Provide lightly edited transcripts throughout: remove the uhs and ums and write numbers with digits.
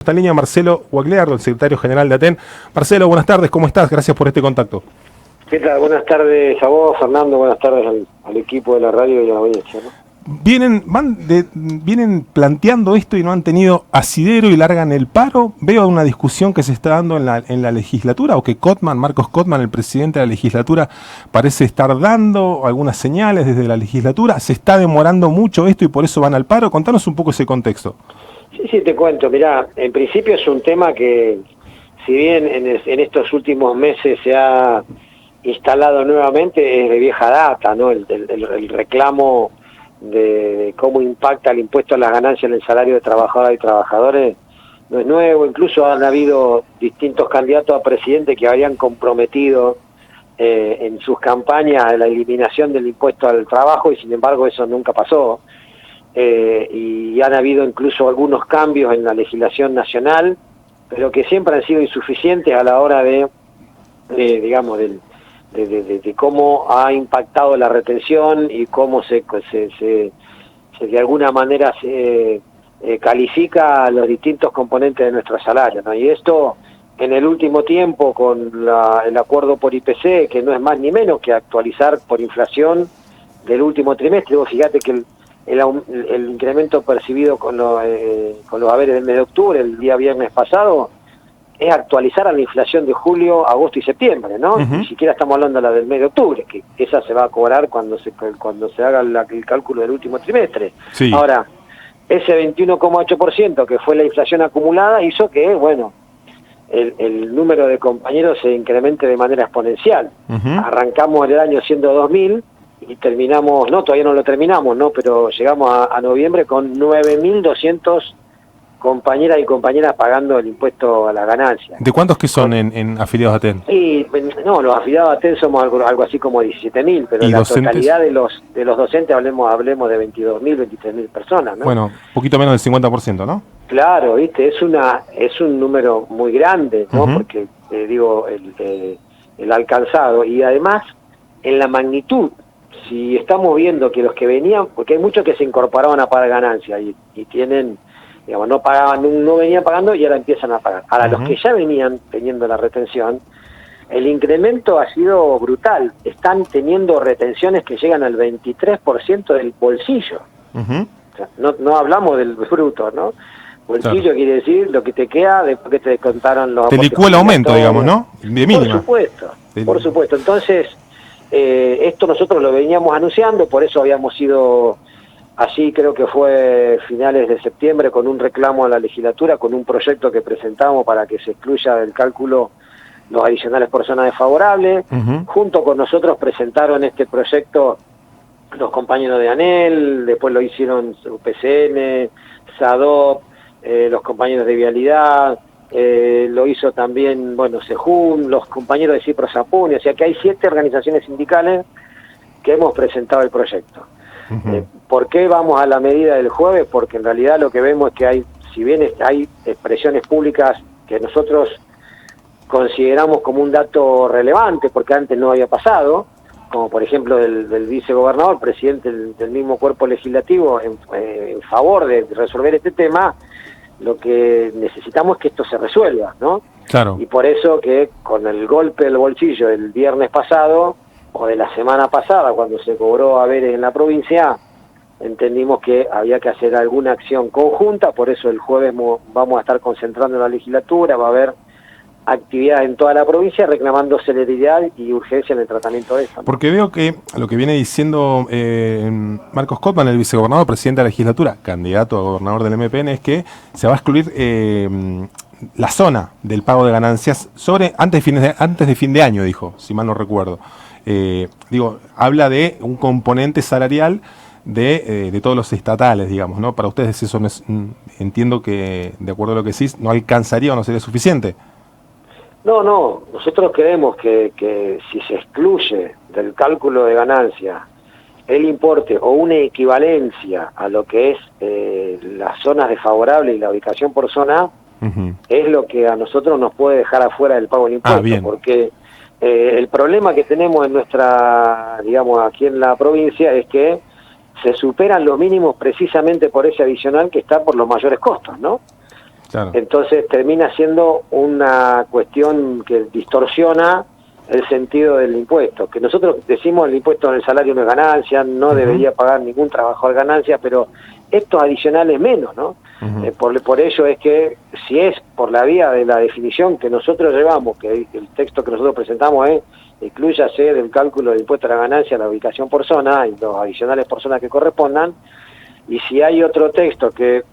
Esta línea Marcelo Guagliardo, el secretario general de Aten. Marcelo, buenas tardes, ¿cómo estás? Gracias por este contacto. ¿Qué tal? Buenas tardes a vos, Fernando, buenas tardes al equipo de la radio y a la audiencia, ¿no? Vienen planteando esto y no han tenido asidero y largan el paro. Veo una discusión que se está dando en la legislatura, o que Marcos Cotman, el presidente de la legislatura, parece estar dando algunas señales desde la legislatura. ¿Se está demorando mucho esto y por eso van al paro? Contanos un poco ese contexto. Sí, te cuento. Mirá, en principio es un tema que, si bien en estos últimos meses se ha instalado nuevamente, es de vieja data, ¿no? El reclamo de cómo impacta el impuesto a las ganancias en el salario de trabajadoras y trabajadores no es nuevo. Incluso han habido distintos candidatos a presidente que habían comprometido en sus campañas la eliminación del impuesto al trabajo, y sin embargo eso nunca pasó. Y han habido incluso algunos cambios en la legislación nacional, pero que siempre han sido insuficientes a la hora de cómo ha impactado la retención y cómo se de alguna manera se califica a los distintos componentes de nuestro salario, ¿no? Y esto en el último tiempo con el acuerdo por IPC, que no es más ni menos que actualizar por inflación del último trimestre. Vos fíjate que el incremento percibido con los haberes del mes de octubre, el día viernes pasado, es actualizar a la inflación de julio, agosto y septiembre, ¿no? Ni siquiera estamos hablando de la del mes de octubre, que esa se va a cobrar cuando se haga el cálculo del último trimestre. Sí. Ahora, ese 21,8% que fue la inflación acumulada hizo que, bueno, el número de compañeros se incremente de manera exponencial. Arrancamos el año siendo 2.000 y terminamos, todavía no lo terminamos, pero llegamos a noviembre con 9.200 compañeras y compañeras pagando el impuesto a la ganancia. ¿De cuántos que son en afiliados a Aten? Y los afiliados a Aten somos algo así como 17.000, pero la totalidad de los docentes hablemos de 22.000, 23.000 personas, ¿no? Bueno, poquito menos del 50%, ¿no? Claro, viste, es un número muy grande, ¿no? Porque el alcanzado, y además en la magnitud. Si estamos viendo que los que venían, porque hay muchos que se incorporaban a pagar ganancias y tienen, digamos, no venían pagando y ahora empiezan a pagar. Ahora, los que ya venían teniendo la retención, el incremento ha sido brutal. Están teniendo retenciones que llegan al 23% del bolsillo. O sea, no hablamos del bruto, ¿no? Bolsillo, claro, quiere decir lo que te queda después que te descontaron los... Te licúa el aumento, digamos, ¿no? De mínima. Por supuesto. Entonces, esto nosotros lo veníamos anunciando, por eso habíamos ido allí, creo que fue finales de septiembre, con un reclamo a la legislatura, con un proyecto que presentamos para que se excluya del cálculo los adicionales por zona desfavorable. Junto con nosotros presentaron este proyecto los compañeros de ANEL, después lo hicieron UPCN, SADOP, los compañeros de Vialidad, lo hizo también, SEJUN, los compañeros de CIPRO-SAPUNI, o sea que hay 7 organizaciones sindicales que hemos presentado el proyecto. ¿Por qué vamos a la medida del jueves? Porque en realidad lo que vemos es que si bien hay expresiones públicas que nosotros consideramos como un dato relevante, porque antes no había pasado, como por ejemplo del vicegobernador, presidente del mismo cuerpo legislativo, en favor de resolver este tema, lo que necesitamos es que esto se resuelva, ¿no? Claro. Y por eso que con el golpe del bolsillo del viernes pasado, o de la semana pasada, cuando se cobró haberes en la provincia, entendimos que había que hacer alguna acción conjunta. Por eso el jueves vamos a estar concentrando en la legislatura, va a haber actividad en toda la provincia reclamando celeridad y urgencia en el tratamiento de esto, ¿no? Porque veo que lo que viene diciendo Marcos Cotman, el vicegobernador, presidente de la legislatura, candidato a gobernador del MPN, es que se va a excluir la zona del pago de ganancias antes de fin de año, dijo, si mal no recuerdo. Habla de un componente salarial de todos los estatales, digamos, ¿no? Para ustedes eso no es, entiendo que, de acuerdo a lo que decís, no alcanzaría o no sería suficiente. No, nosotros creemos que si se excluye del cálculo de ganancia el importe o una equivalencia a lo que es las zonas desfavorables y la ubicación por zona, es lo que a nosotros nos puede dejar afuera del pago del impuesto, porque el problema que tenemos en aquí en la provincia es que se superan los mínimos precisamente por ese adicional que está por los mayores costos, ¿no? Claro. Entonces termina siendo una cuestión que distorsiona el sentido del impuesto, que nosotros decimos el impuesto en el salario no es ganancia, no debería pagar ningún trabajador ganancia, pero estos adicionales menos, ¿no? Por ello es que si es por la vía de la definición que nosotros llevamos, que el texto que nosotros presentamos es inclúyase del cálculo del impuesto a la ganancia la ubicación por zona y los adicionales por zona que correspondan, y si hay otro texto que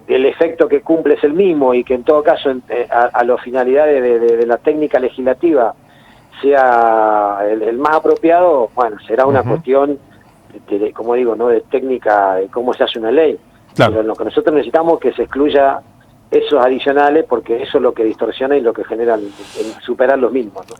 el efecto que cumple es el mismo y que en todo caso a las finalidades de la técnica legislativa sea el más apropiado, bueno, será una cuestión, como digo, no de técnica, de cómo se hace una ley. Claro. Pero lo que nosotros necesitamos es que se excluya esos adicionales, porque eso es lo que distorsiona y lo que genera el superar los mismos, ¿no?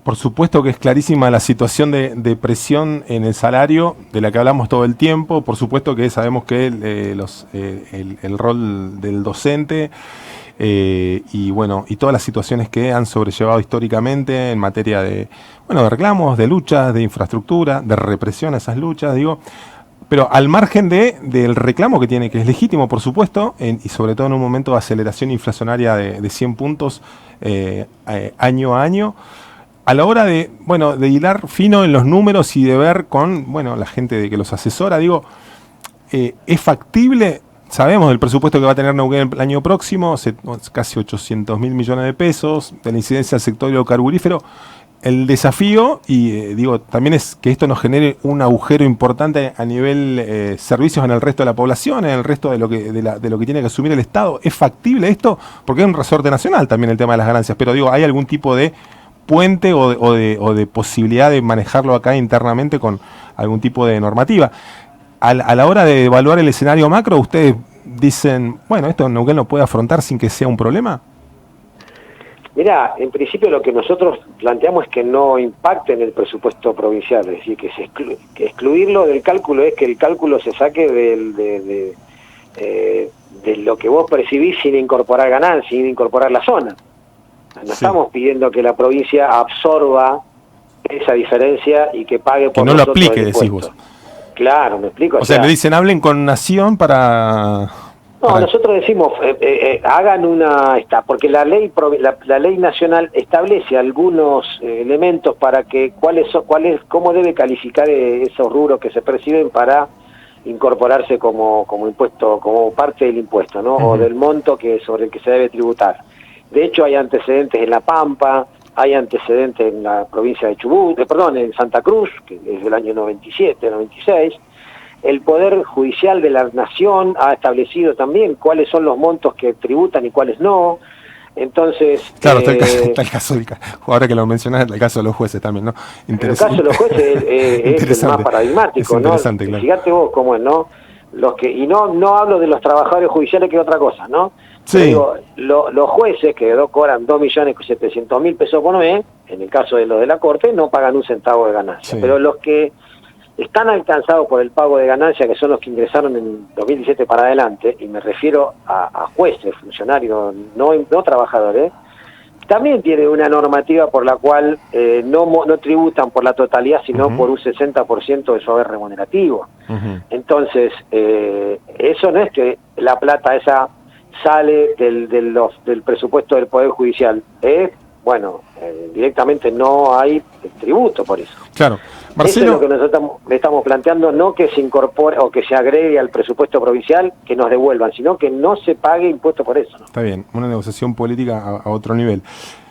Por supuesto que es clarísima la situación de presión en el salario, de la que hablamos todo el tiempo. Por supuesto que sabemos que el rol del docente y bueno, y todas las situaciones que han sobrellevado históricamente en materia de reclamos, de luchas, de infraestructura, de represión a esas luchas, digo. Pero al margen del reclamo que tiene, que es legítimo, por supuesto, y sobre todo en un momento de aceleración inflacionaria de 100 puntos año a año, a la hora de hilar fino en los números y de ver con la gente que los asesora, digo, ¿es factible? Sabemos del presupuesto que va a tener Neuquén el año próximo, casi 800.000 millones de pesos, de la incidencia del sector hidrocarburífero. El desafío, también es que esto nos genere un agujero importante a nivel servicios en el resto de la población, en el resto de lo que tiene que asumir el Estado. ¿Es factible esto? Porque es un resorte nacional también el tema de las ganancias, pero ¿hay algún tipo de puente o de posibilidad de manejarlo acá internamente con algún tipo de normativa? A la hora de evaluar el escenario macro, ¿ustedes dicen, esto Neuquén lo puede afrontar sin que sea un problema? Mirá, en principio lo que nosotros planteamos es que no impacte en el presupuesto provincial, es decir, que excluirlo del cálculo es que el cálculo se saque de lo que vos percibís sin incorporar ganancias, sin incorporar la zona. No estamos pidiendo que la provincia absorba esa diferencia y que pague por que no lo aplique, decís vos. Claro, me explico. O sea, le dicen, hablen con Nación para... No, nosotros decimos, hagan porque la ley nacional establece algunos elementos para que cómo debe calificar esos rubros que se perciben para incorporarse como impuesto, como parte del impuesto, ¿no? O del monto sobre el que se debe tributar. De hecho, hay antecedentes en La Pampa, hay antecedentes en la provincia de Chubut, en Santa Cruz, que es del año 97, 96. El Poder Judicial de la Nación ha establecido también cuáles son los montos que tributan y cuáles no. Entonces... Claro, está el caso, ahora que lo mencionas, el caso de los jueces también, ¿no? El caso de los jueces es el más paradigmático, ¿no? Claro. Fíjate vos cómo es, ¿no? No hablo de los trabajadores judiciales, que es otra cosa, ¿no? Sí. Digo, los jueces que cobran 2.700.000 pesos por mes, en el caso de los de la Corte, no pagan un centavo de ganancia. Sí. Pero los que están alcanzados por el pago de ganancia, que son los que ingresaron en 2017 para adelante, y me refiero a jueces, funcionarios, no trabajadores, también tiene una normativa por la cual no tributan por la totalidad, sino por un 60% de su haber remunerativo. Entonces, eso no es que la plata esa sale del presupuesto del Poder Judicial, directamente no hay tributo por eso. Claro. Marcelo, eso es lo que nosotros estamos planteando, no que se incorpore o que se agregue al presupuesto provincial, que nos devuelvan, sino que no se pague impuesto por eso, ¿no? Está bien, una negociación política a otro nivel.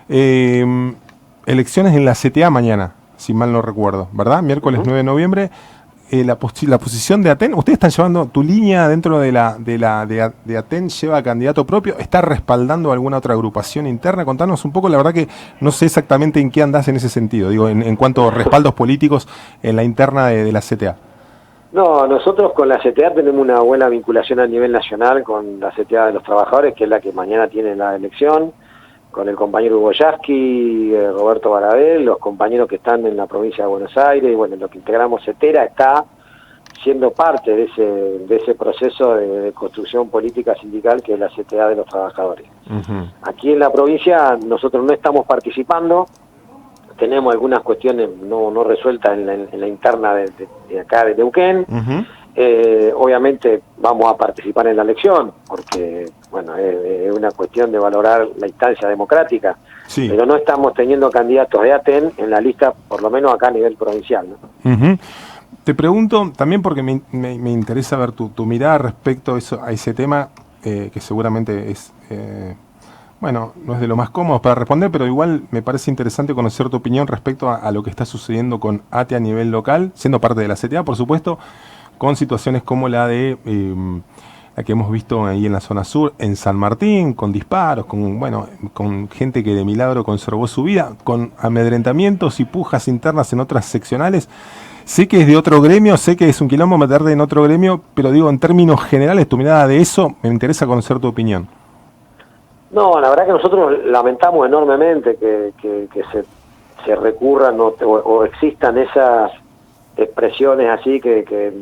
Elecciones en la CTA mañana, si mal no recuerdo, ¿verdad? Miércoles 9 de noviembre. La posición de Aten, ustedes están llevando tu línea dentro de Aten, lleva candidato propio, ¿está respaldando alguna otra agrupación interna? Contanos un poco, la verdad que no sé exactamente en qué andás en ese sentido, digo, en cuanto a respaldos políticos en la interna de la CTA. No, nosotros con la CTA tenemos una buena vinculación a nivel nacional con la CTA de los trabajadores, que es la que mañana tiene la elección, con el compañero Hugo Yasky, Roberto Barabel, los compañeros que están en la provincia de Buenos Aires, y lo que integramos CETERA está siendo parte de ese proceso de construcción política sindical que es la CTA de los trabajadores. Aquí en la provincia nosotros no estamos participando, tenemos algunas cuestiones no resueltas en la interna de acá de Neuquén. Obviamente vamos a participar en la elección, porque bueno, es una cuestión de valorar la instancia democrática, Sí. pero no estamos teniendo candidatos de ATEN en la lista, por lo menos acá a nivel provincial, ¿no? Ujú. Te pregunto también porque me interesa ver tu mirada respecto a ese tema, que seguramente es, bueno, no es de lo más cómodo para responder, pero igual me parece interesante conocer tu opinión respecto a lo que está sucediendo con ATE a nivel local, siendo parte de la CTA, por supuesto, con situaciones como la de la que hemos visto ahí en la zona sur, en San Martín, con disparos, con gente que de milagro conservó su vida, con amedrentamientos y pujas internas en otras seccionales. Sé que es de otro gremio, sé que es un quilombo meterte en otro gremio, pero digo, en términos generales, tu mirada de eso, me interesa conocer tu opinión. No, la verdad que nosotros lamentamos enormemente que se recurran o existan esas expresiones así que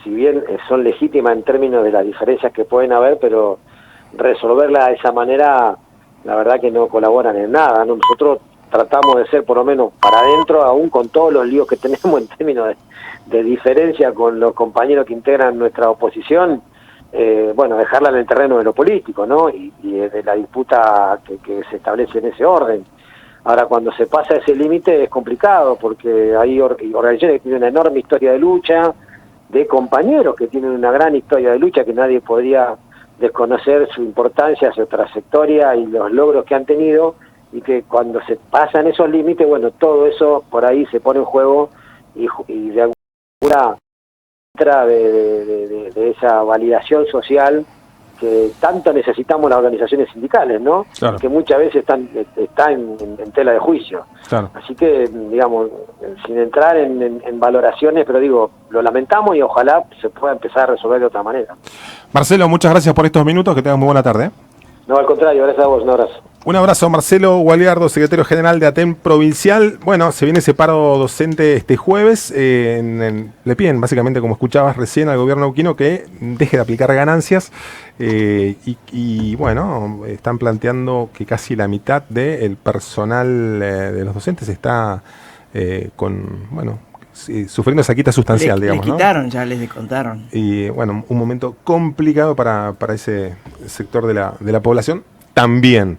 si bien son legítimas en términos de las diferencias que pueden haber, pero resolverla de esa manera, la verdad que no colaboran en nada, ¿no? Nosotros tratamos de ser por lo menos para adentro, aún con todos los líos que tenemos en términos de diferencia con los compañeros que integran nuestra oposición, bueno, dejarla en el terreno de lo político, ¿no? Y de la disputa que se establece en ese orden. Ahora, cuando se pasa ese límite es complicado, porque hay organizaciones que tienen una enorme historia de lucha, de compañeros que tienen una gran historia de lucha, que nadie podría desconocer su importancia, su trayectoria y los logros que han tenido, y que cuando se pasan esos límites, bueno, todo eso por ahí se pone en juego y de alguna manera de esa validación social que tanto necesitamos las organizaciones sindicales, ¿no? Claro. Que muchas veces está en tela de juicio. Claro. Así que, digamos, sin entrar en valoraciones, pero digo, lo lamentamos y ojalá se pueda empezar a resolver de otra manera. Marcelo, muchas gracias por estos minutos, que tengas muy buena tarde. No, al contrario, gracias a vos, un abrazo. Un abrazo, Marcelo Gualiardo, secretario general de ATEN Provincial. Bueno, se viene ese paro docente este jueves. Le piden, básicamente, como escuchabas recién, al gobierno neuquino que deje de aplicar ganancias. Y bueno, están planteando que casi la mitad del personal de los docentes está sufriendo esa quita sustancial, digamos. Les quitaron, ¿no? Ya les descontaron. Y bueno, un momento complicado para ese sector de la población también.